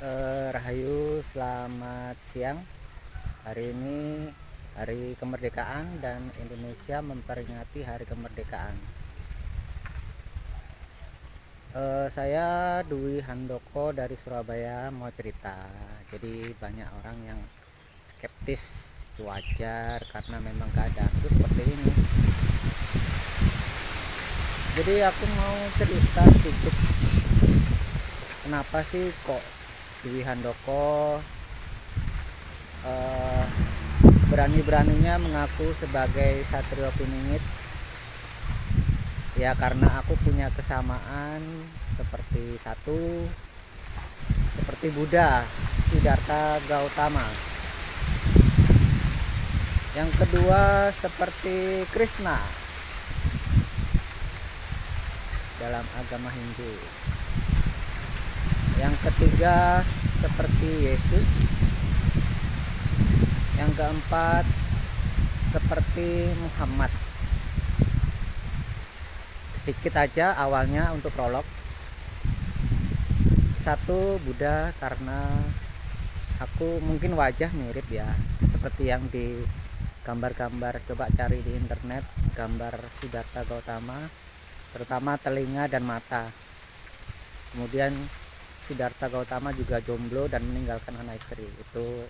Rahayu, selamat siang. Hari ini hari kemerdekaan dan Indonesia memperingati hari kemerdekaan. Saya Dwi Handoko dari Surabaya mau cerita. Jadi banyak orang yang skeptis, itu wajar karena memang keadaan itu seperti ini. Jadi aku mau cerita sedikit, kenapa sih kok Dwi Handoko berani-beraninya mengaku sebagai Satrio Piningit. Ya karena aku punya kesamaan seperti Buddha Siddhartha Gautama. Yang kedua seperti Krishna dalam agama Hindu. Yang ketiga seperti Yesus. Yang keempat seperti Muhammad. Sedikit aja awalnya untuk prolog. Satu, Buddha, karena aku mungkin wajah mirip ya, seperti yang di gambar-gambar, coba cari di internet gambar Siddhartha Gautama, terutama telinga dan mata. Kemudian Siddhartha Gautama juga jomblo dan meninggalkan anak istri. Itu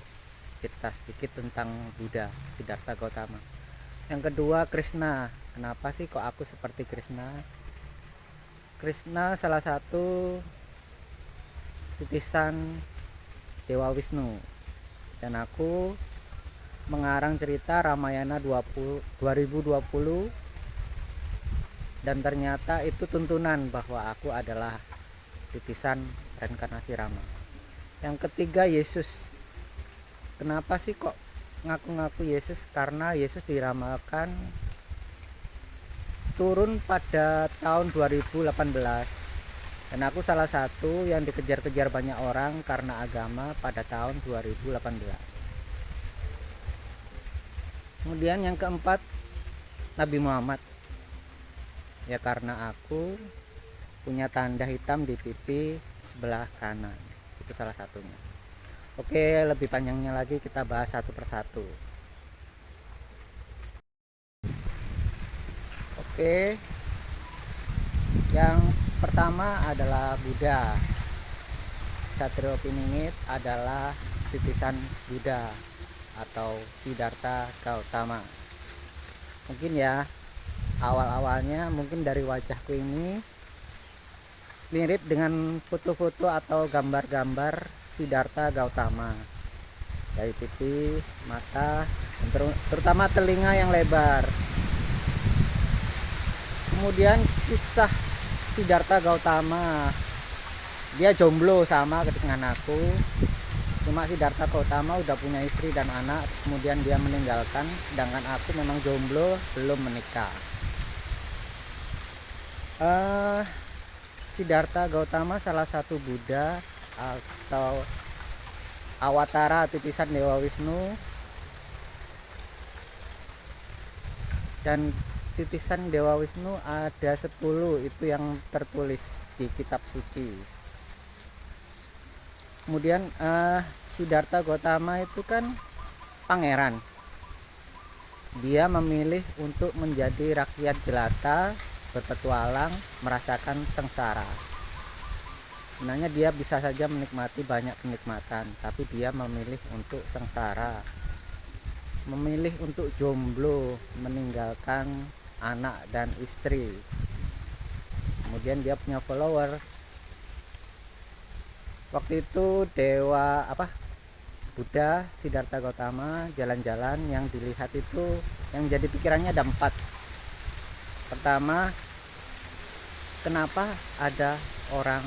cerita sedikit tentang Buddha Siddhartha Gautama. Yang kedua Krishna. Kenapa sih kok aku seperti Krishna? Krishna salah satu titisan Dewa Wisnu, dan aku mengarang cerita Ramayana 2020, dan ternyata itu tuntunan bahwa aku adalah titisan reinkarnasi Rama. Yang ketiga Yesus. Kenapa sih kok ngaku-ngaku Yesus? Karena Yesus diramalkan turun pada tahun 2018, dan aku salah satu yang dikejar-kejar banyak orang karena agama pada tahun 2018. Kemudian yang keempat Nabi Muhammad. Ya karena aku punya tanda hitam di pipi sebelah kanan, itu salah satunya. Oke, lebih panjangnya lagi kita bahas satu persatu. Oke, yang pertama adalah Buddha. Satrio Piningit adalah titisan Buddha atau Siddhartha Gautama. Mungkin ya awal-awalnya mungkin dari wajahku ini mirip dengan foto-foto atau gambar-gambar Siddhartha Gautama, dari pipi, mata, terutama telinga yang lebar. Kemudian kisah Siddhartha Gautama, dia jomblo sama dengan aku, cuma Siddhartha Gautama udah punya istri dan anak, kemudian dia meninggalkan, sedangkan aku memang jomblo, belum menikah. Siddhartha Gautama salah satu Buddha atau awatara titisan Dewa Wisnu, dan titisan Dewa Wisnu ada 10, itu yang tertulis di kitab suci. Kemudian Siddhartha Gautama itu kan pangeran. Dia memilih untuk menjadi rakyat jelata, berpetualang, merasakan sengsara. Sebenarnya dia bisa saja menikmati banyak kenikmatan, tapi dia memilih untuk sengsara, memilih untuk jomblo, meninggalkan anak dan istri. Kemudian dia punya follower. Waktu itu Buddha Siddhartha Gautama jalan-jalan, yang dilihat itu, yang jadi pikirannya ada 4. Pertama, kenapa ada orang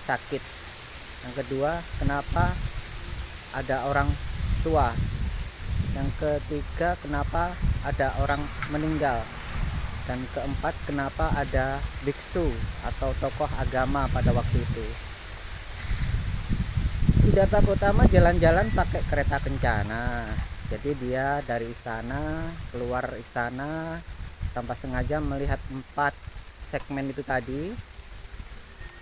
sakit? Yang kedua, kenapa ada orang tua? Yang ketiga, kenapa ada orang meninggal? Dan keempat, kenapa ada biksu atau tokoh agama pada waktu itu? Siddhartha Gautama jalan-jalan pakai kereta kencana. Jadi dia dari istana, keluar istana tanpa sengaja melihat 4 segmen itu tadi.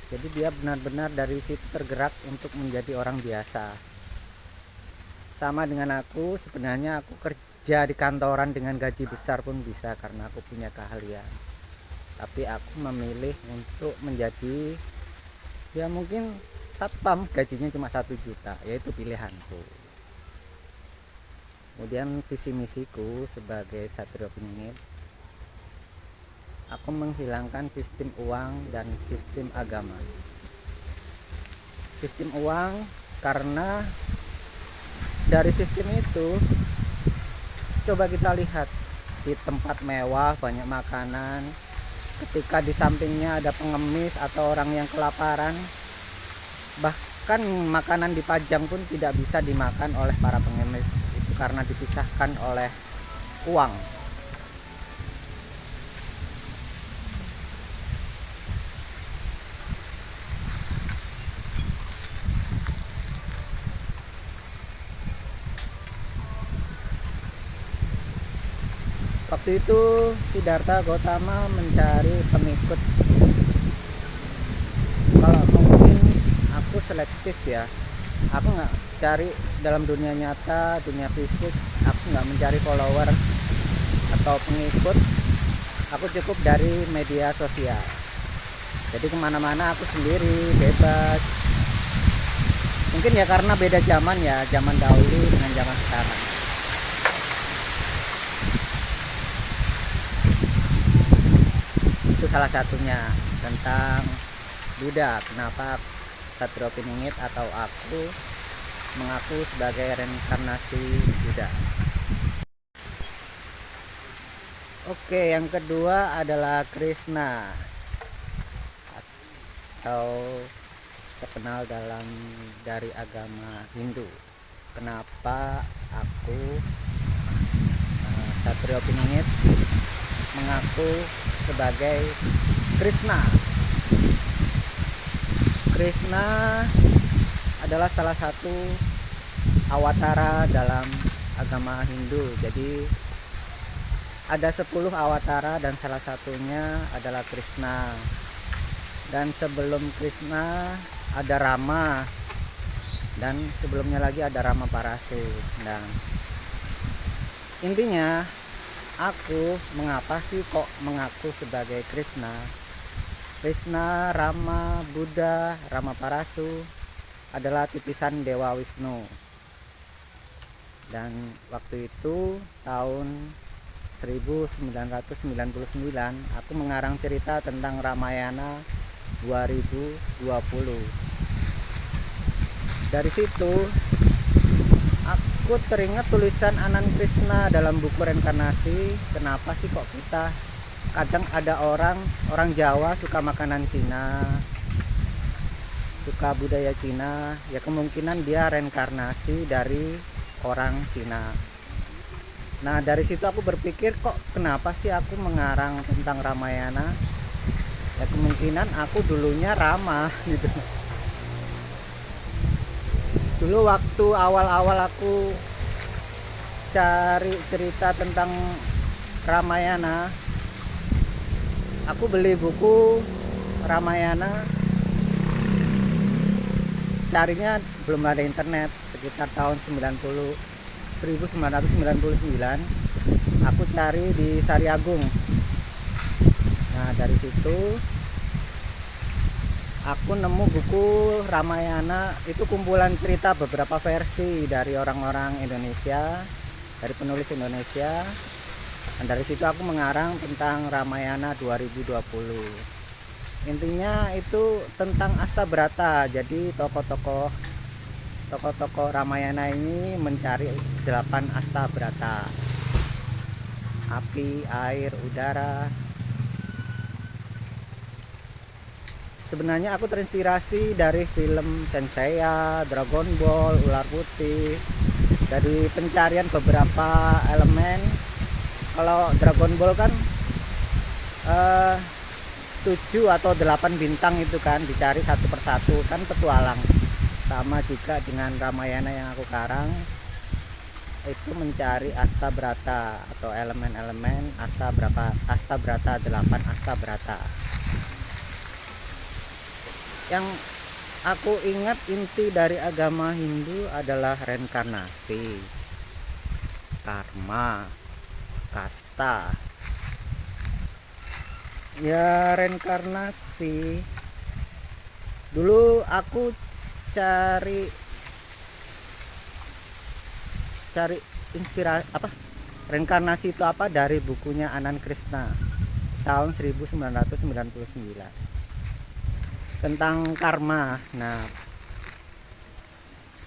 Jadi dia benar-benar dari situ tergerak untuk menjadi orang biasa. Sama dengan aku, sebenarnya aku kerja di kantoran dengan gaji besar pun bisa karena aku punya keahlian. Tapi aku memilih untuk menjadi, ya mungkin satpam, gajinya cuma 1 juta, yaitu pilihanku. Kemudian visi misiku sebagai Satrio Piningit, aku menghilangkan sistem uang dan sistem agama. Sistem uang karena dari sistem itu, coba kita lihat di tempat mewah banyak makanan, ketika di sampingnya ada pengemis atau orang yang kelaparan, bahkan makanan dipajang pun tidak bisa dimakan oleh para pengemis itu karena dipisahkan oleh uang. Waktu itu Siddhartha Gautama mencari pengikut. Kalau mungkin aku selektif ya, aku nggak cari dalam dunia nyata, dunia fisik, aku nggak mencari follower atau pengikut. Aku cukup dari media sosial. Jadi kemana-mana aku sendiri, bebas. Mungkin ya karena beda zaman ya, zaman dahulu dengan zaman sekarang. Itu salah satunya tentang Buddha. Kenapa Satrio Piningit atau aku mengaku sebagai reinkarnasi Buddha. Oke, yang kedua adalah Krishna atau terkenal dari agama Hindu. Kenapa aku Satrio Piningit mengaku sebagai Krishna? Krishna adalah salah satu awatara dalam agama Hindu. Jadi ada 10 awatara dan salah satunya adalah Krishna. Dan sebelum Krishna ada Rama, dan sebelumnya lagi ada Rama Parasu. Dan intinya aku mengapa sih kok mengaku sebagai Krishna? Krishna, Rama, Buddha, Rama Parasu adalah titisan Dewa Wisnu. Dan waktu itu tahun 1999 aku mengarang cerita tentang Ramayana 2020. Dari situ aku teringat tulisan Anand Krishna dalam buku Reinkarnasi. Kenapa sih kok kita kadang ada orang Jawa suka makanan Cina, suka budaya Cina, ya kemungkinan dia reinkarnasi dari orang Cina. Nah dari situ aku berpikir, kok kenapa sih aku mengarang tentang Ramayana? Ya kemungkinan aku dulunya Rama gitu. Dulu waktu awal-awal aku cari cerita tentang Ramayana, aku beli buku Ramayana, carinya belum ada internet, sekitar tahun 1999 aku cari di Sari Agung. Nah dari situ aku nemu buku Ramayana, itu kumpulan cerita beberapa versi dari orang-orang Indonesia, dari penulis Indonesia. Dan dari situ aku mengarang tentang Ramayana 2020. Intinya itu tentang Astabrata. Jadi tokoh-tokoh Ramayana ini mencari 8 Astabrata: api, air, udara. Sebenarnya aku terinspirasi dari film Senseiya, Dragon Ball, Ular Putih, dari pencarian beberapa elemen. Kalau Dragon Ball kan 7 atau 8 bintang itu kan dicari satu persatu, kan petualang. Sama juga dengan Ramayana yang aku karang, itu mencari Astabrata atau elemen-elemen Astabrata 8 Astabrata. Yang aku ingat, inti dari agama Hindu adalah reinkarnasi, karma, kasta. Ya, reinkarnasi. Dulu aku cari inspirasi apa? Reinkarnasi itu apa, dari bukunya Anand Krishna tahun 1999 tentang karma. Nah,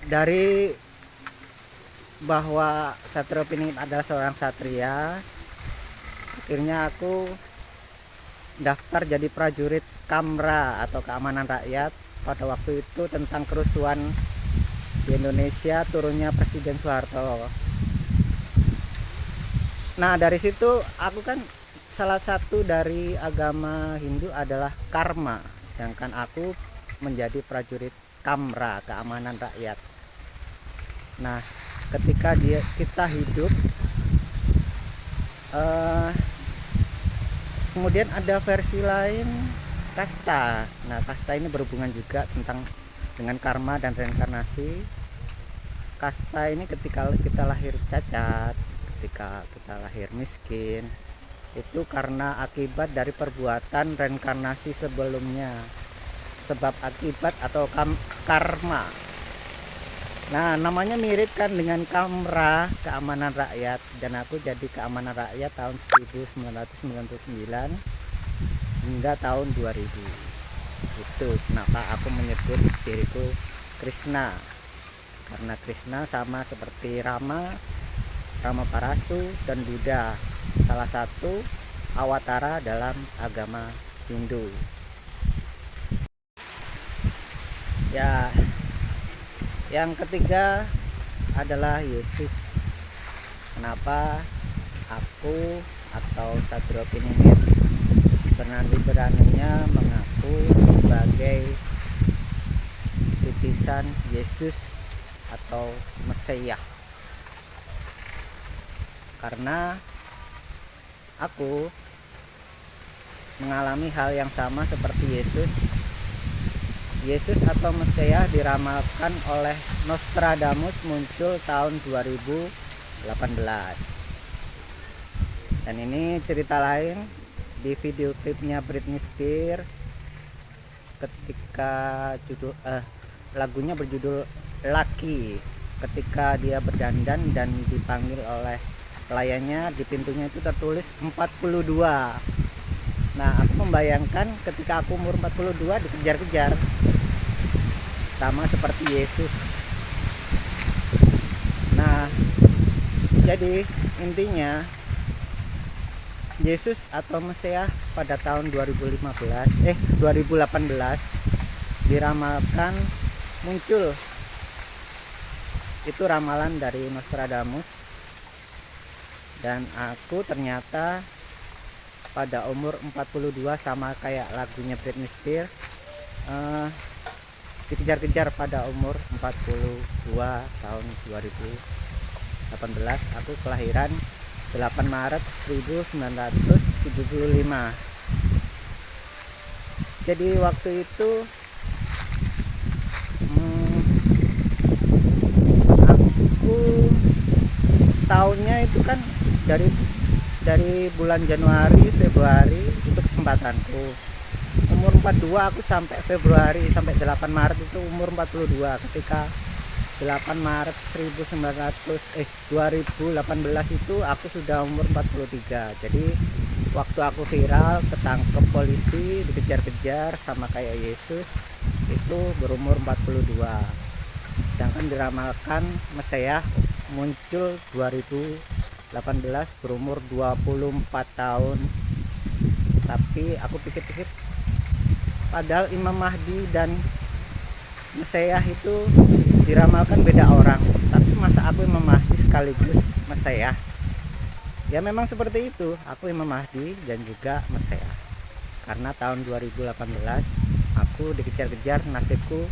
dari bahwa Satrio Piningit adalah seorang satria, akhirnya aku daftar jadi prajurit Kamra atau keamanan rakyat pada waktu itu, tentang kerusuhan di Indonesia turunnya Presiden Soeharto. Nah, dari situ aku kan, salah satu dari agama Hindu adalah karma, sedangkan aku menjadi prajurit Kamra, keamanan rakyat. Nah, ketika kita hidup, kemudian ada versi lain, kasta. Nah, kasta ini berhubungan juga dengan karma dan reinkarnasi. Kasta ini ketika kita lahir cacat, ketika kita lahir miskin, itu karena akibat dari perbuatan reinkarnasi sebelumnya, sebab akibat atau karma. Nah, namanya mirip kan dengan Kamra, keamanan rakyat, dan aku jadi keamanan rakyat tahun 1999 hingga tahun 2000. Itu kenapa aku menyebut diriku Krishna, karena Krishna sama seperti Rama Parasu dan Buddha, salah satu awatara dalam agama Hindu. Ya, yang ketiga adalah Yesus. Kenapa aku atau Satrio Piningit berani-beraninya mengaku sebagai titisan Yesus atau Mesias? Karena aku mengalami hal yang sama seperti Yesus. Yesus atau Mesias diramalkan oleh Nostradamus muncul tahun 2018. Dan ini cerita lain di video klipnya Britney Spears ketika lagunya berjudul Lucky, ketika dia berdandan dan dipanggil oleh pelayannya, di pintunya itu tertulis 42. Nah, aku membayangkan ketika aku umur 42 dikejar-kejar sama seperti Yesus. Nah, jadi intinya Yesus atau Mesias pada tahun 2018 diramalkan muncul. Itu ramalan dari Nostradamus, dan aku ternyata pada umur 42 sama kayak lagunya Britney Spears, dikejar-kejar pada umur 42 tahun 2018. Aku kelahiran 8 Maret 1975. Jadi waktu itu aku tahunnya itu kan dari bulan Januari, Februari itu kesempatanku. Umur 42 aku sampai Februari, sampai 8 Maret itu umur 42. Ketika 8 Maret 2018 itu aku sudah umur 43. Jadi waktu aku viral, ketangkep polisi, dikejar-kejar sama kayak Yesus, itu berumur 42. Sedangkan diramalkan Mesias muncul 2018 berumur 24 tahun. Tapi aku pikir-pikir, padahal Imam Mahdi dan Mesias itu diramalkan beda orang, tapi masa aku Imam Mahdi sekaligus Mesias? Ya memang seperti itu, aku Imam Mahdi dan juga Mesias. Karena tahun 2018 aku dikejar-kejar, nasibku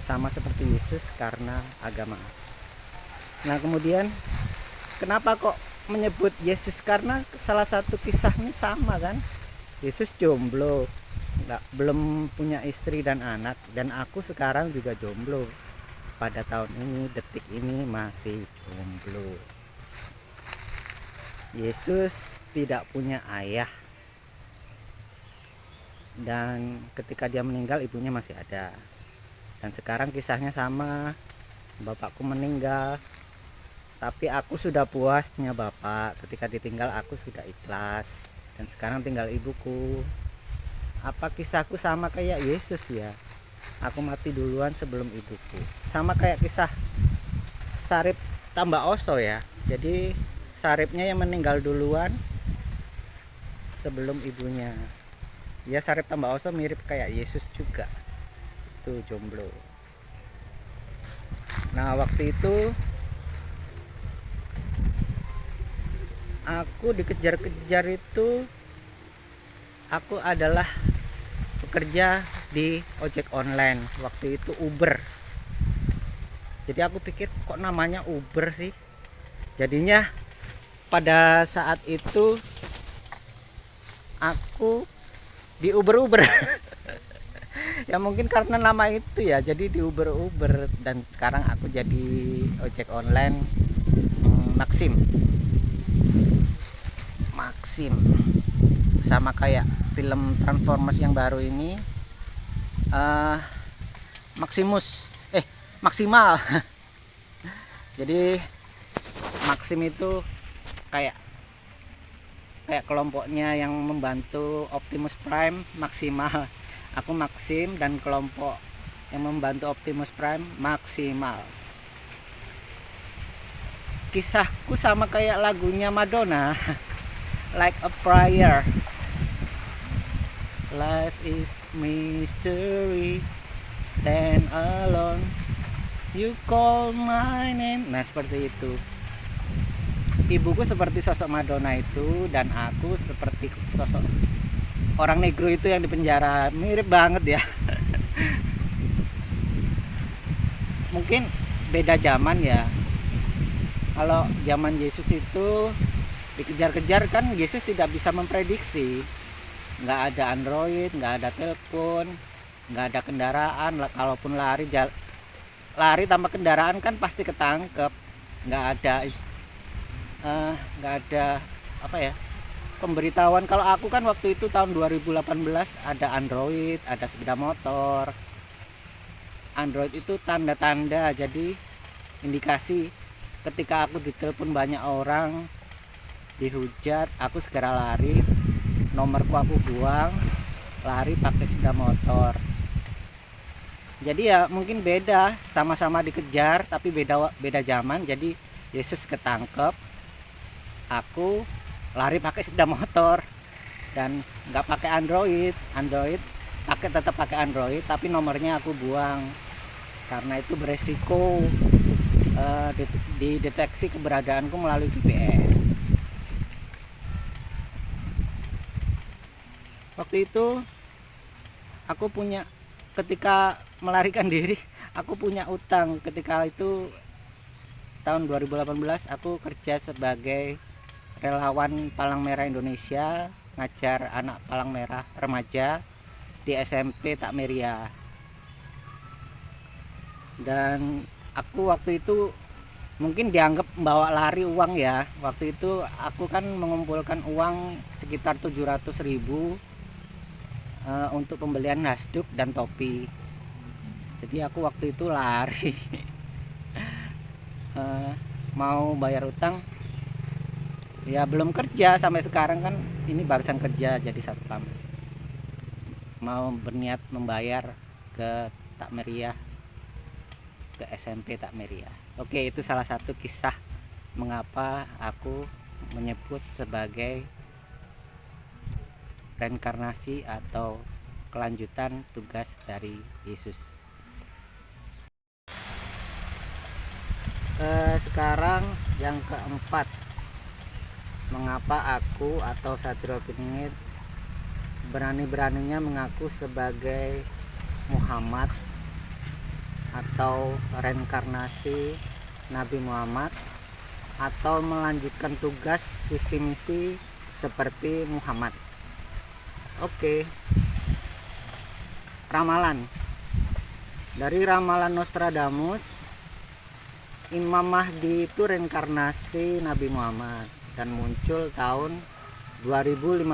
sama seperti Yesus karena agama. Nah, kemudian kenapa kok menyebut Yesus? Karena salah satu kisahnya sama kan, Yesus jomblo, belum punya istri dan anak, dan aku sekarang juga jomblo. Pada tahun ini, detik ini masih jomblo. Yesus tidak punya ayah, dan ketika dia meninggal ibunya masih ada. Dan sekarang kisahnya sama, bapakku meninggal, tapi aku sudah puas punya bapak. Ketika ditinggal aku sudah ikhlas, dan sekarang tinggal ibuku. Apa kisahku sama kayak Yesus ya? Aku mati duluan sebelum ibuku. Sama kayak kisah Sarip tambah Oso ya. Jadi Saripnya yang meninggal duluan sebelum ibunya. Ya, Sarip tambah Oso mirip kayak Yesus juga. Itu jomblo. Nah, waktu itu aku dikejar-kejar itu, aku adalah bekerja di ojek online, waktu itu Uber. Jadi aku pikir kok namanya Uber sih. Jadinya pada saat itu aku di Uber ya mungkin karena nama itu ya, jadi di Uber. Dan sekarang aku jadi ojek online Maxim, sama kayak film Transformers yang baru ini, Maksimal. Jadi Maxim itu kayak kelompoknya yang membantu Optimus Prime, Maksimal. Aku Maxim dan kelompok yang membantu Optimus Prime, Maksimal. Kisahku sama kayak lagunya Madonna, Like a Prayer. Life is mystery, stand alone, you call my name. Nah, seperti itu. Ibuku seperti sosok Madonna itu, dan aku seperti sosok orang negro itu yang dipenjara. Mirip banget ya. Mungkin beda zaman ya. Kalau zaman Yesus itu dikejar-kejar kan, Yesus tidak bisa memprediksi. Nggak ada Android, nggak ada telepon, nggak ada kendaraan. Kalaupun lari tanpa kendaraan kan pasti ketangkep. Nggak ada apa ya, pemberitahuan. Kalau aku kan waktu itu tahun 2018 ada Android, ada sepeda motor. Android itu tanda-tanda, jadi indikasi ketika aku ditelepon banyak orang, dihujat, aku segera lari, nomorku aku buang, lari pakai sepeda motor. Jadi ya mungkin beda, sama-sama dikejar tapi beda zaman. Jadi Yesus ketangkep, aku lari pakai sepeda motor dan nggak pakai Android tetap pakai Android, tapi nomornya aku buang karena itu beresiko dideteksi keberadaanku melalui GPS. Waktu itu aku ketika melarikan diri, aku punya utang. Ketika itu tahun 2018 aku kerja sebagai relawan Palang Merah Indonesia, ngajar anak Palang Merah remaja di SMP Takmeria. Dan aku waktu itu mungkin dianggap membawa lari uang ya. Waktu itu aku kan mengumpulkan uang sekitar 700.000 untuk pembelian hasduk dan topi. Jadi aku waktu itu lari mau bayar utang. Ya belum kerja sampai sekarang kan, ini barusan kerja jadi satpam. Mau berniat membayar ke Takmeria, ke SMP Takmeria. Oke, itu salah satu kisah mengapa aku menyebut sebagai reinkarnasi atau kelanjutan tugas dari Yesus. Sekarang yang keempat, mengapa aku atau Satrio Piningit berani-beraninya mengaku sebagai Muhammad atau reinkarnasi Nabi Muhammad, atau melanjutkan tugas visi misi seperti Muhammad. Oke, ramalan. Dari ramalan Nostradamus, Imam Mahdi itu reinkarnasi Nabi Muhammad dan muncul tahun 2015.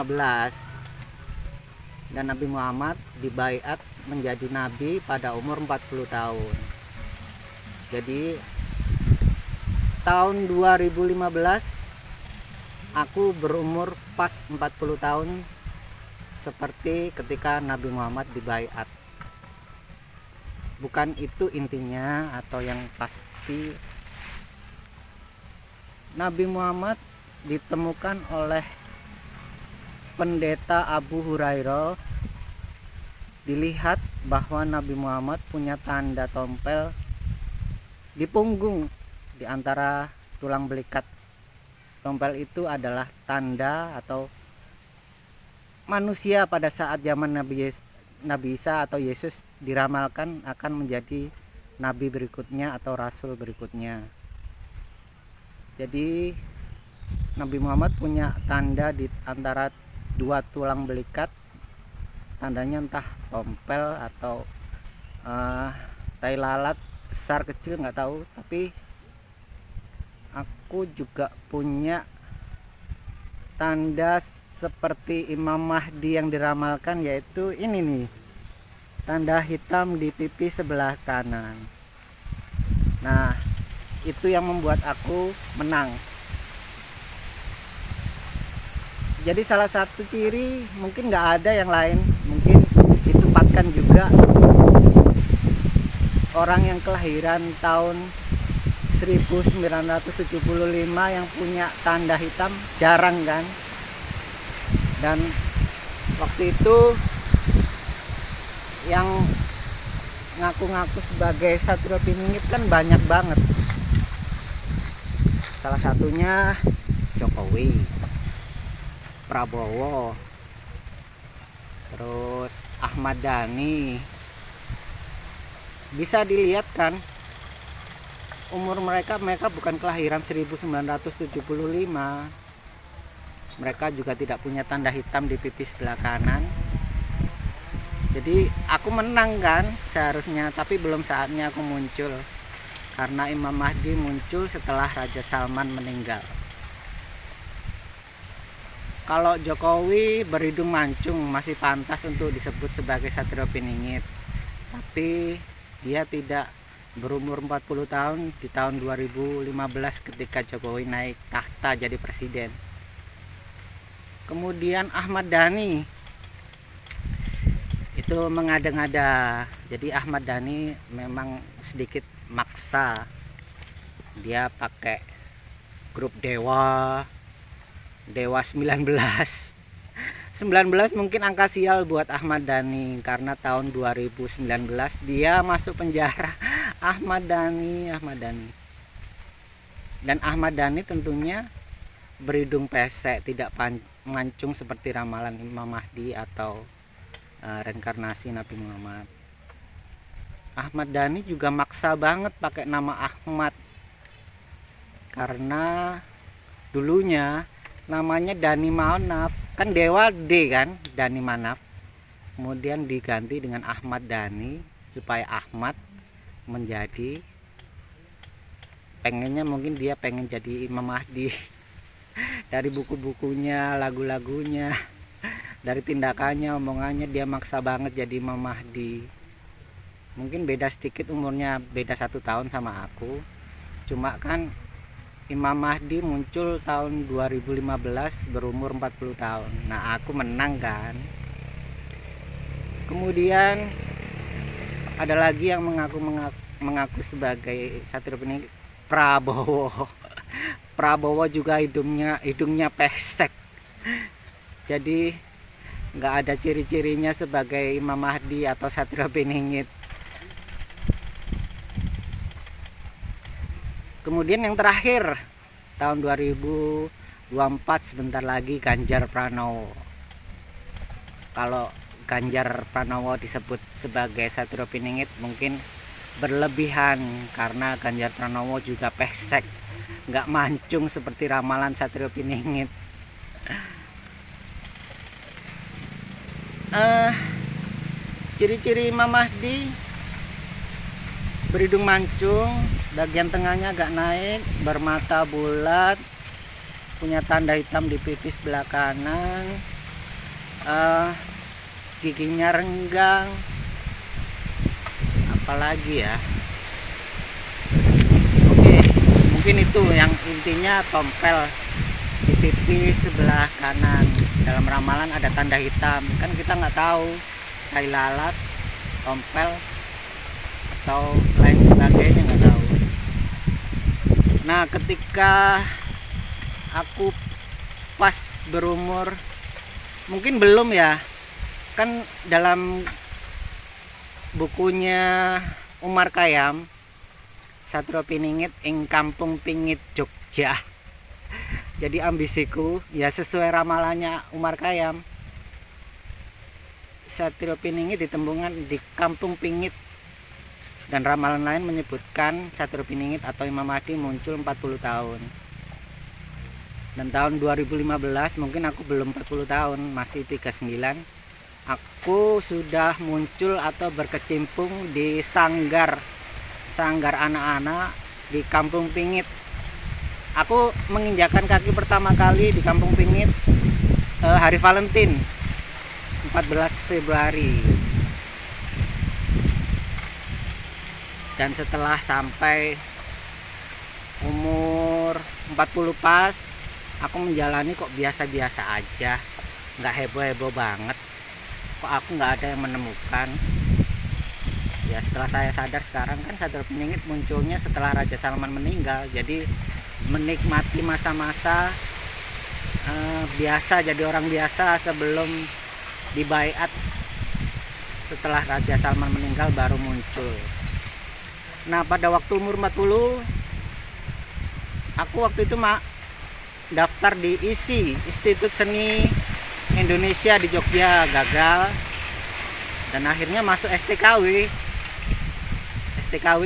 Dan Nabi Muhammad dibaiat menjadi nabi pada umur 40 tahun. Jadi tahun 2015 aku berumur pas 40 tahun seperti ketika Nabi Muhammad dibaiat. Bukan itu intinya atau yang pasti. Nabi Muhammad ditemukan oleh pendeta Abu Hurairah. Dilihat bahwa Nabi Muhammad punya tanda tompel di punggung di antara tulang belikat. Tompel itu adalah tanda atau manusia pada saat zaman Nabi Isa atau Yesus diramalkan akan menjadi nabi berikutnya atau rasul berikutnya. Jadi Nabi Muhammad punya tanda di antara dua tulang belikat. Tandanya entah tompel atau tai lalat besar kecil nggak tahu, tapi aku juga punya tanda seperti Imam Mahdi yang diramalkan, yaitu ini nih, tanda hitam di pipi sebelah kanan. Nah, itu yang membuat aku menang. Jadi salah satu ciri, mungkin nggak ada yang lain, mungkin ditempatkan juga orang yang kelahiran tahun 1975 yang punya tanda hitam jarang kan. Dan waktu itu yang ngaku-ngaku sebagai Satrio Piningit kan banyak banget. Salah satunya Jokowi, Prabowo, terus Ahmad Dhani. Bisa dilihat kan, umur mereka bukan kelahiran 1975. Mereka juga tidak punya tanda hitam di pipi sebelah kanan. Jadi aku menang kan seharusnya, tapi belum saatnya aku muncul, karena Imam Mahdi muncul setelah Raja Salman meninggal. Kalau Jokowi berhidung mancung masih pantas untuk disebut sebagai Satrio Piningit, tapi dia tidak berumur 40 tahun di tahun 2015 ketika Jokowi naik takhta jadi presiden. Kemudian Ahmad Dhani itu mengada-ngada. Jadi Ahmad Dhani memang sedikit maksa. Dia pakai grup Dewa 19 mungkin angka sial buat Ahmad Dhani, karena tahun 2019 dia masuk penjara. Ahmad Dhani. Dan Ahmad Dhani tentunya berhidung pesek, tidak mancung seperti ramalan Imam Mahdi atau reinkarnasi Nabi Muhammad. Ahmad Dhani juga maksa banget pakai nama Ahmad, karena dulunya namanya Dhani Manaf, kan Dewa D kan, Dhani Manaf. Kemudian diganti dengan Ahmad Dhani supaya Ahmad menjadi, pengennya mungkin dia pengen jadi Imam Mahdi. Dari buku-bukunya, lagu-lagunya, dari tindakannya, omongannya, dia maksa banget jadi Imam Mahdi. Mungkin beda sedikit umurnya, beda 1 tahun sama aku. Cuma kan Imam Mahdi muncul tahun 2015 berumur 40 tahun. Nah, aku menang kan. Kemudian ada lagi yang mengaku sebagai Satrio Piningit, Prabowo. Prabowo juga hidungnya pesek. Jadi nggak ada ciri-cirinya sebagai Imam Mahdi atau Satrio Piningit. Kemudian yang terakhir tahun 2024 sebentar lagi Ganjar Pranowo. Kalau Ganjar Pranowo disebut sebagai Satrio Piningit mungkin berlebihan, karena Ganjar Pranowo juga pesek, nggak mancung seperti ramalan Satrio Piningit. Ciri-ciri Imam Mahdi: berhidung mancung, bagian tengahnya agak naik, bermata bulat, punya tanda hitam di pipi sebelah kanan, giginya renggang. Apalagi ya, oke, mungkin itu yang intinya. Tompel di pipi sebelah kanan, dalam ramalan ada tanda hitam. Kan kita nggak tahu tai lalat, tompel, atau lain sebagainya, nggak tahu. Nah, ketika aku pas berumur, mungkin belum ya, kan dalam bukunya Umar Khayyam, Satrio Piningit ing Kampung Pingit Jogja. Jadi ambisiku ya sesuai ramalannya Umar Khayyam, Satrio Piningit ditembungan di Kampung Pingit, dan ramalan lain menyebutkan Satrio Piningit atau Imam Mahdi muncul 40 tahun. Dan tahun 2015, mungkin aku belum 40 tahun, masih 39, aku sudah muncul atau berkecimpung di sanggar anak-anak di Kampung Pingit. Aku menginjakan kaki pertama kali di Kampung Pingit hari Valentine 14 Februari. Dan setelah sampai umur 40 pas, aku menjalani kok biasa-biasa aja, nggak heboh-heboh banget. Kok aku nggak ada yang menemukan. Ya setelah saya sadar sekarang, kan Satrio Piningit munculnya setelah Raja Salman meninggal. Jadi menikmati masa-masa biasa, jadi orang biasa sebelum dibaiat. Setelah Raja Salman meninggal baru muncul. Nah, pada waktu umur 40, aku waktu itu daftar di ISI, Institut Seni Indonesia di Jogja, gagal. Dan akhirnya masuk STKW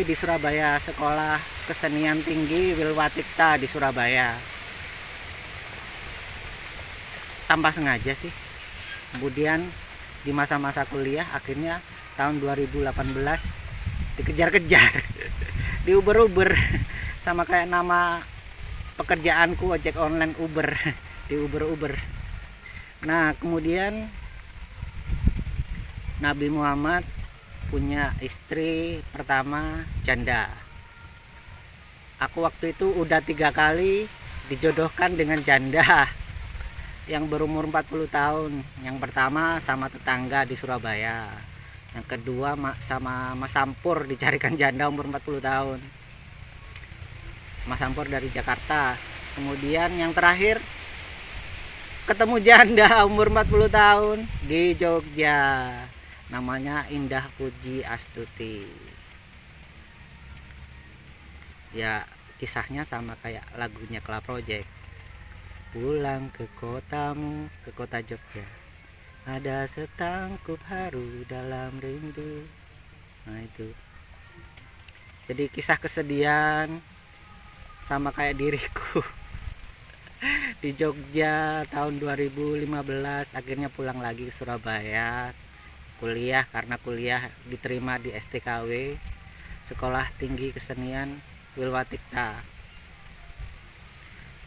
di Surabaya, Sekolah Kesenian Tinggi Wilwatikta di Surabaya. Tanpa sengaja sih. Kemudian di masa-masa kuliah, akhirnya tahun 2018 dikejar-kejar, diuber-uber, sama kayak nama pekerjaanku, ojek online, Uber, diuber-uber. Nah, kemudian Nabi Muhammad punya istri pertama janda. Aku waktu itu udah 3 kali dijodohkan dengan janda yang berumur 40 tahun. Yang pertama sama tetangga di Surabaya, yang kedua sama Mas Sampur, dicarikan janda umur 40 tahun, Mas Sampur dari Jakarta. Kemudian yang terakhir ketemu janda umur 40 tahun di Jogja, namanya Indah Puji Astuti. Ya kisahnya sama kayak lagunya Club Project. Pulang ke kotamu, ke kota Jogja, ada setangkup haru dalam rindu. Nah itu. Jadi kisah kesedihan sama kayak diriku di Jogja tahun 2015, akhirnya pulang lagi ke Surabaya kuliah, karena kuliah diterima di STKW, Sekolah Tinggi Kesenian Wilwatikta.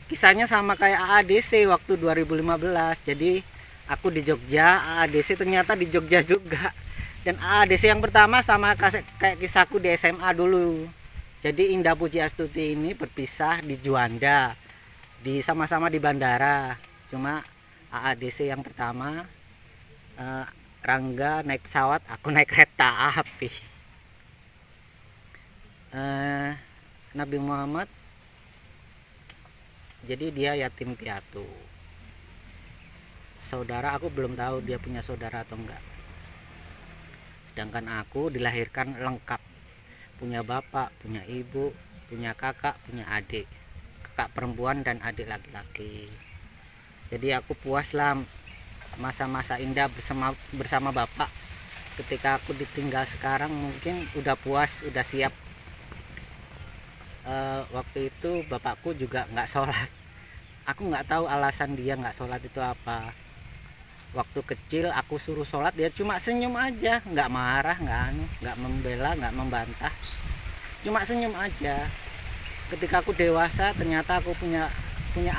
Kisahnya sama kayak AADC waktu 2015. Jadi aku di Jogja, AADC ternyata di Jogja juga. Dan AADC yang pertama sama kayak kisahku di SMA dulu. Jadi Indah Puji Astuti ini berpisah di Juanda, sama-sama di bandara. Cuma AADC yang pertama, Rangga naik pesawat, aku naik kereta api. Nabi Muhammad, jadi dia yatim piatu. Saudara aku belum tahu dia punya saudara atau enggak. Sedangkan aku dilahirkan lengkap, punya bapak, punya ibu, punya kakak, punya adik, kakak perempuan dan adik laki-laki. Jadi aku puas lah masa-masa indah bersama bapak. Ketika aku ditinggal sekarang, mungkin udah puas, udah siap. Waktu itu bapakku juga nggak sholat. Aku nggak tahu alasan dia nggak sholat itu apa. Waktu kecil aku suruh sholat dia cuma senyum aja, nggak marah, nggak membela, nggak membantah, cuma senyum aja. Ketika aku dewasa ternyata aku punya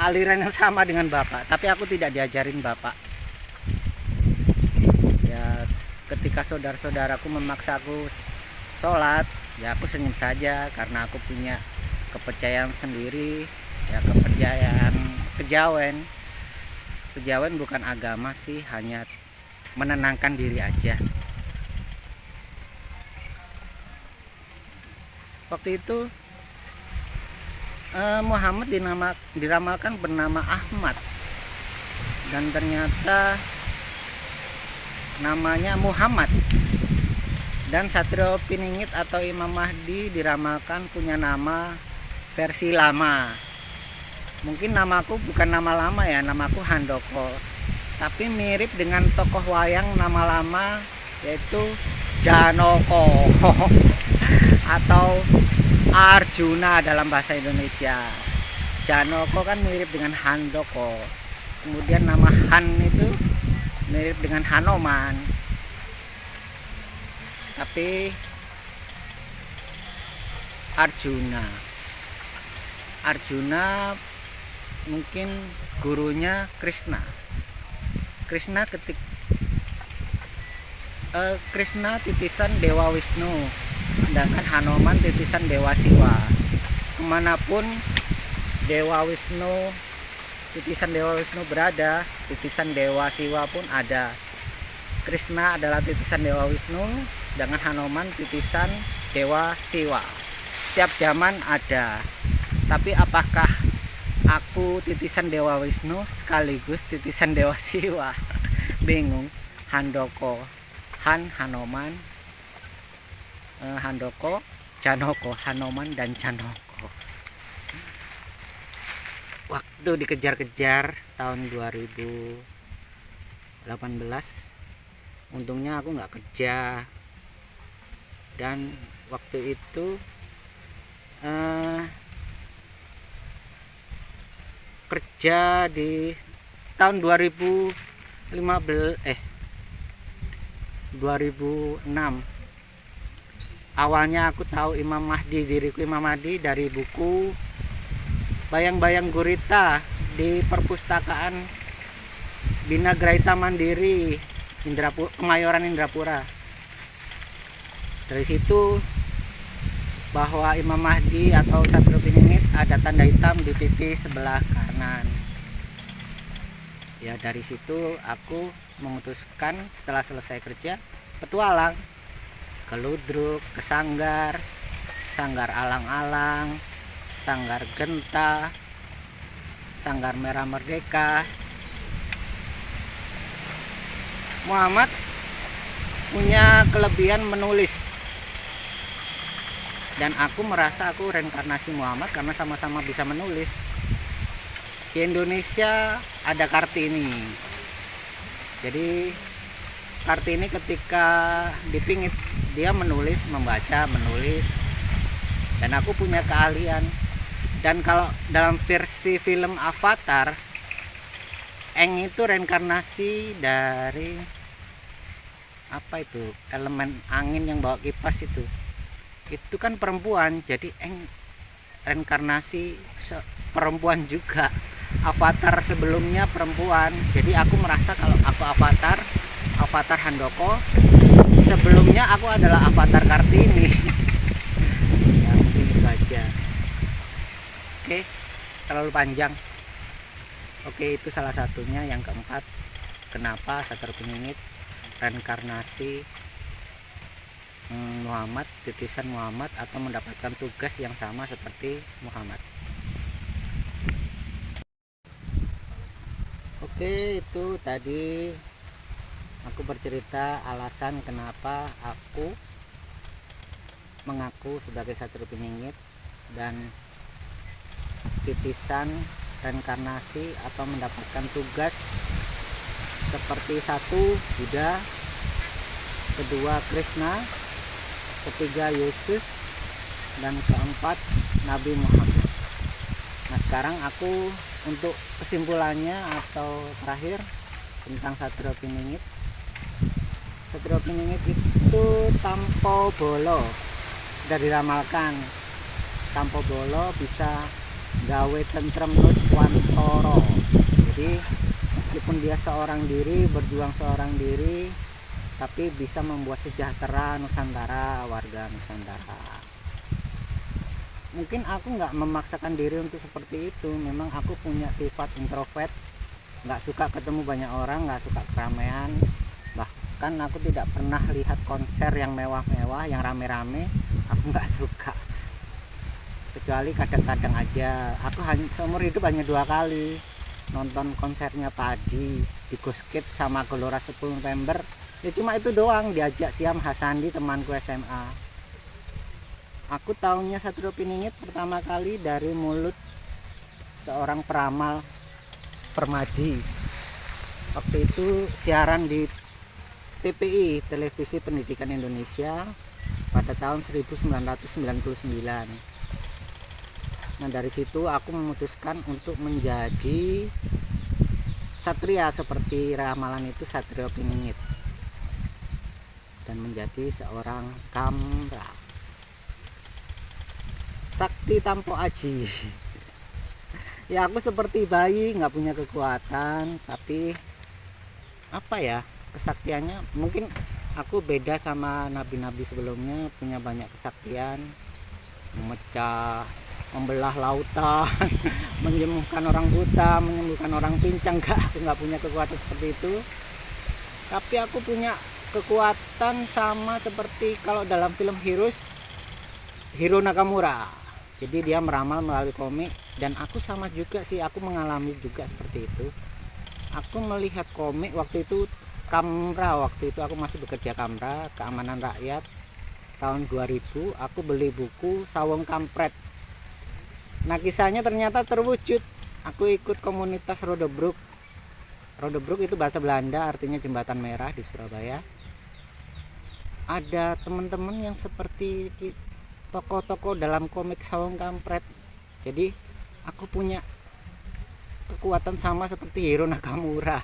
aliran yang sama dengan bapak, tapi aku tidak diajarin bapak. Ya, ketika saudara-saudaraku memaksa aku sholat, ya aku senyum saja karena aku punya kepercayaan sendiri, ya kepercayaan kejawen. Kejawen bukan agama sih, hanya menenangkan diri aja. Waktu itu Muhammad diramalkan bernama Ahmad, dan ternyata namanya Muhammad. Dan Satrio Piningit atau Imam Mahdi diramalkan punya nama versi lama. Mungkin namaku bukan nama lama ya, namaku Handoko, tapi mirip dengan tokoh wayang nama lama, yaitu Janoko atau Arjuna dalam bahasa Indonesia. Janoko kan mirip dengan Handoko. Kemudian nama Han itu mirip dengan Hanoman. Tapi Arjuna mungkin gurunya Krishna Krishna titisan Dewa Wisnu, sedangkan Hanoman titisan Dewa Siwa. Kemanapun titisan Dewa Wisnu berada, titisan Dewa Siwa pun ada. Krishna adalah titisan Dewa Wisnu, sedangkan Hanoman titisan Dewa Siwa. Setiap zaman ada. Tapi apakah aku titisan Dewa Wisnu sekaligus titisan Dewa Siwa? Bingung. Handoko, Hanoman, Handoko, Janoko, Hanoman dan Janoko. Waktu dikejar-kejar tahun 2018, untungnya aku nggak kerja. Dan waktu itu kerja di tahun 2006. Awalnya aku tahu diriku Imam Mahdi dari buku Bayang-Bayang Gurita di perpustakaan Bina Graita Mandiri Kemayoran Indrapura. Dari situ bahwa Imam Mahdi atau Satrio Piningit ada tanda hitam di pipi sebelah kanan. Ya, dari situ aku memutuskan setelah selesai kerja petualang ke Ludruk, ke Sanggar Alang-Alang, Sanggar Genta, Sanggar Merah Merdeka. Muhammad punya kelebihan menulis, dan aku merasa aku reinkarnasi Muhammad karena sama-sama bisa menulis. Di Indonesia ada Kartini. Jadi Kartini ketika dipingit dia membaca, menulis, dan aku punya keahlian. Dan kalau dalam versi film Avatar, Aang itu reinkarnasi dari elemen angin yang bawa kipas itu kan perempuan. Jadi Aang reinkarnasi perempuan juga. Avatar sebelumnya perempuan. Jadi aku merasa kalau aku avatar Handoko, sebelumnya aku adalah avatar Kartini. Ya, mungkin itu aja. Oke, terlalu panjang. Oke, itu salah satunya. Yang keempat, kenapa Satrio Piningit reinkarnasi Muhammad, titisan Muhammad, atau mendapatkan tugas yang sama seperti Muhammad. Oke, itu tadi aku bercerita alasan kenapa aku mengaku sebagai Satrio Piningit dan titisan reinkarnasi atau mendapatkan tugas seperti satu Buddha, kedua Krishna, ketiga Yesus, dan keempat Nabi Muhammad. Nah, sekarang aku untuk kesimpulannya atau terakhir, tentang Satrio Piningit. Satrio Piningit itu tanpa bolo, sudah diramalkan tanpa bolo bisa gawe tentrem nuswantara. Jadi meskipun dia seorang diri, berjuang seorang diri, tapi bisa membuat sejahtera Nusantara, warga Nusantara. Mungkin aku nggak memaksakan diri untuk seperti itu. Memang aku punya sifat introvert, nggak suka ketemu banyak orang, nggak suka keramaian. Bahkan aku tidak pernah lihat konser yang mewah-mewah, yang rame-rame. Aku nggak suka, kecuali kadang-kadang aja. Aku seumur hidup hanya 2 kali nonton konsernya Padi di Goskit sama Gelora 10 November. Ya cuma itu doang, diajak Syam Hasandi, temanku SMA. Aku tahunya Satrio Piningit pertama kali dari mulut seorang peramal Permadi. Waktu itu siaran di TPI, Televisi Pendidikan Indonesia, pada tahun 1999. Nah, dari situ aku memutuskan untuk menjadi satria seperti ramalan itu, Satrio Piningit, dan menjadi seorang kamra. Sakti tanpa aji. Ya aku seperti bayi, nggak punya kekuatan, tapi apa ya, kesaktiannya mungkin aku beda sama nabi-nabi sebelumnya, punya banyak kesaktian, memecah, membelah lautan, menyembuhkan orang buta, menyembuhkan orang pincang. Aku nggak punya kekuatan seperti itu, tapi aku punya kekuatan sama seperti kalau dalam film Hiro Nakamura. Jadi dia meramal melalui komik, dan aku sama juga sih, aku mengalami juga seperti itu. Aku melihat komik waktu itu, Kamra, waktu itu aku masih bekerja Kamra, Keamanan Rakyat, tahun 2000. Aku beli buku Sawung Kampret. Nah, kisahnya ternyata terwujud. Aku ikut komunitas Rodebrug. Rodebrug itu bahasa Belanda, artinya jembatan merah, di Surabaya. Ada teman-teman yang seperti tokoh-tokoh dalam komik Sawung Kampret. Jadi aku punya kekuatan sama seperti Hiro Nakamura.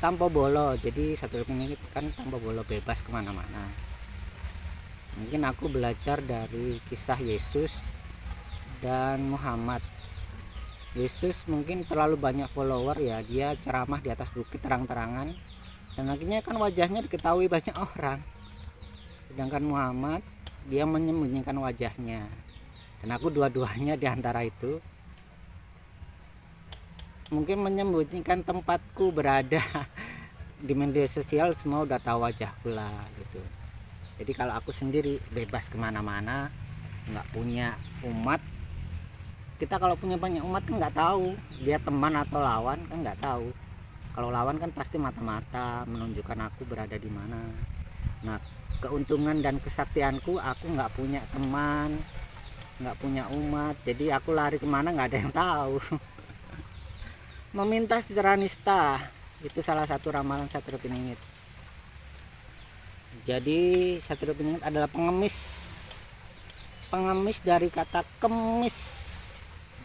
Tanpa bolo. Jadi Satrio Piningit kan tanpa bolo, bebas kemana-mana. Mungkin aku belajar dari kisah Yesus dan Muhammad. Yesus mungkin terlalu banyak follower ya, dia ceramah di atas bukit terang-terangan, dan akhirnya kan wajahnya diketahui banyak orang. Sedangkan Muhammad, dia menyembunyikan wajahnya. Dan aku dua-duanya di antara itu. Mungkin menyembunyikan tempatku berada di media sosial, semua udah tahu wajahku lah gitu. Jadi kalau aku sendiri bebas kemana-mana, nggak punya umat. Kita kalau punya banyak umat kan nggak tahu dia teman atau lawan, kan nggak tahu. Kalau lawan kan pasti mata-mata menunjukkan aku berada di mana. Nah, keuntungan dan kesaktianku, aku nggak punya teman, nggak punya umat, jadi aku lari kemana nggak ada yang tahu. Meminta secara nista, itu salah satu ramalan Satrio Piningit. Jadi Satrio Piningit adalah pengemis dari kata kemis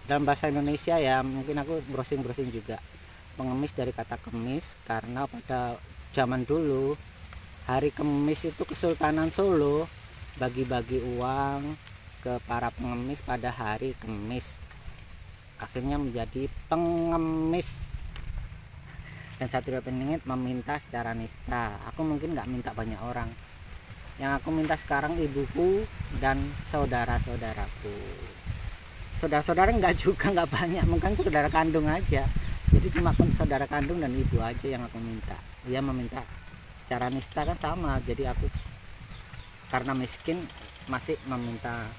dalam bahasa Indonesia ya. Mungkin aku browsing juga. Pengemis dari kata kemis, karena pada zaman dulu hari Kemis itu Kesultanan Solo bagi-bagi uang ke para pengemis pada hari Kemis, akhirnya menjadi pengemis. Dan Satrio Piningit meminta secara nista. Aku mungkin nggak minta banyak orang, yang aku minta sekarang ibuku dan saudara-saudaraku. Saudara-saudara nggak juga, nggak banyak, mungkin saudara kandung aja. Jadi cuma saudara kandung dan ibu aja yang aku minta. Dia meminta secara nista kan sama. Jadi aku karena miskin masih meminta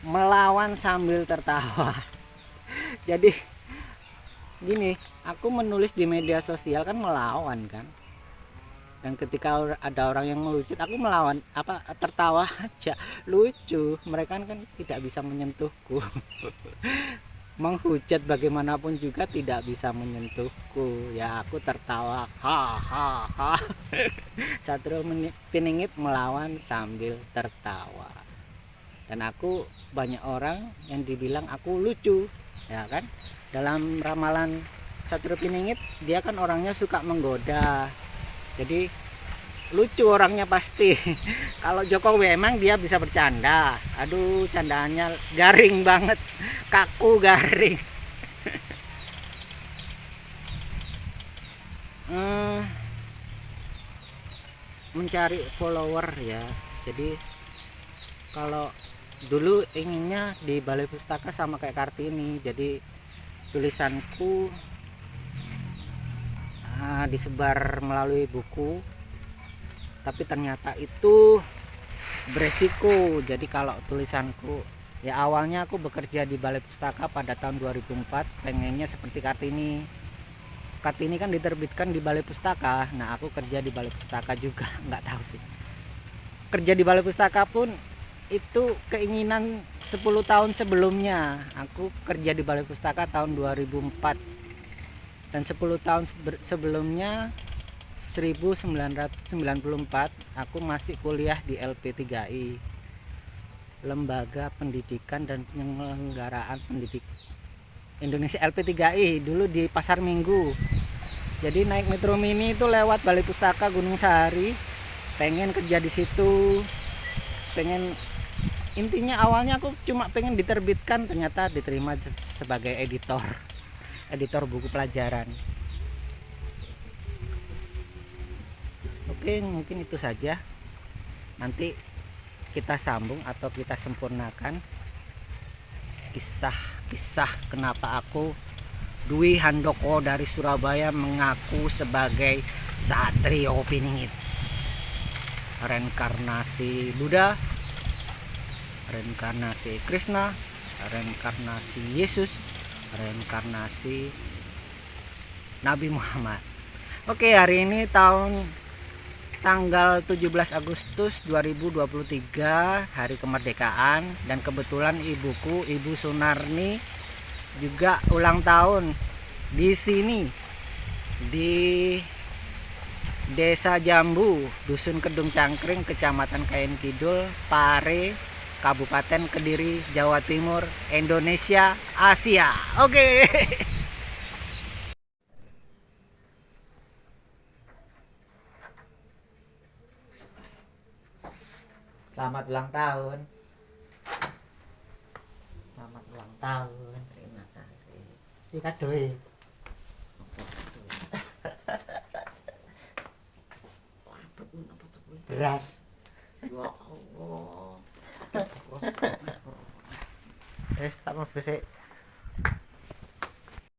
melawan sambil tertawa. Jadi gini, aku menulis di media sosial kan melawan kan. Dan ketika ada orang yang melucut, aku melawan, tertawa aja, lucu. Mereka kan tidak bisa menyentuhku. Menghujat bagaimanapun juga tidak bisa menyentuhku. Ya aku tertawa, ha. Satrio Piningit melawan sambil tertawa. Dan aku, banyak orang yang dibilang aku lucu. ya kan. Dalam ramalan Satrio Piningit dia kan orangnya suka menggoda, jadi lucu orangnya pasti. Kalau Jokowi emang dia bisa bercanda, aduh candaannya garing banget, kaku garing. Mencari follower ya, jadi kalau dulu inginnya di Balai Pustaka sama kayak Kartini, jadi tulisanku disebar melalui buku, tapi ternyata itu beresiko. Jadi kalau tulisanku ya, awalnya aku bekerja di Balai Pustaka pada tahun 2004, pengennya seperti Kartini. Kartini kan diterbitkan di Balai Pustaka, nah aku kerja di Balai Pustaka juga. Nggak tahu sih, kerja di Balai Pustaka pun itu keinginan 10 tahun sebelumnya. Aku kerja di Balai Pustaka tahun 2004, dan 10 tahun sebelumnya 1994 aku masih kuliah di LP3I, Lembaga Pendidikan dan Penyelenggaraan Pendidik Indonesia, LP3I, dulu di Pasar Minggu. Jadi naik metro mini itu lewat Balai Pustaka Gunung Sahari, pengen kerja di situ, intinya awalnya aku cuma pengen diterbitkan, ternyata diterima sebagai editor buku pelajaran. Oke, mungkin itu saja. Nanti kita sambung atau kita sempurnakan kisah kenapa aku Dwi Handoko dari Surabaya mengaku sebagai Satrio Piningit. Reinkarnasi Buddha, reinkarnasi Krishna, reinkarnasi Yesus, reinkarnasi Nabi Muhammad. Oke, hari ini tanggal 17 Agustus 2023, hari kemerdekaan, dan kebetulan ibuku, Ibu Sunarni, juga ulang tahun di sini di Desa Jambu, Dusun Kedung Cangkring, Kecamatan Kayen Kidul, Pare, Kabupaten Kediri, Jawa Timur, Indonesia, Asia. Oke. Selamat ulang tahun. Selamat ulang tahun. Terima kasih. Iki doi. Beras. Ya Allah. Tak mau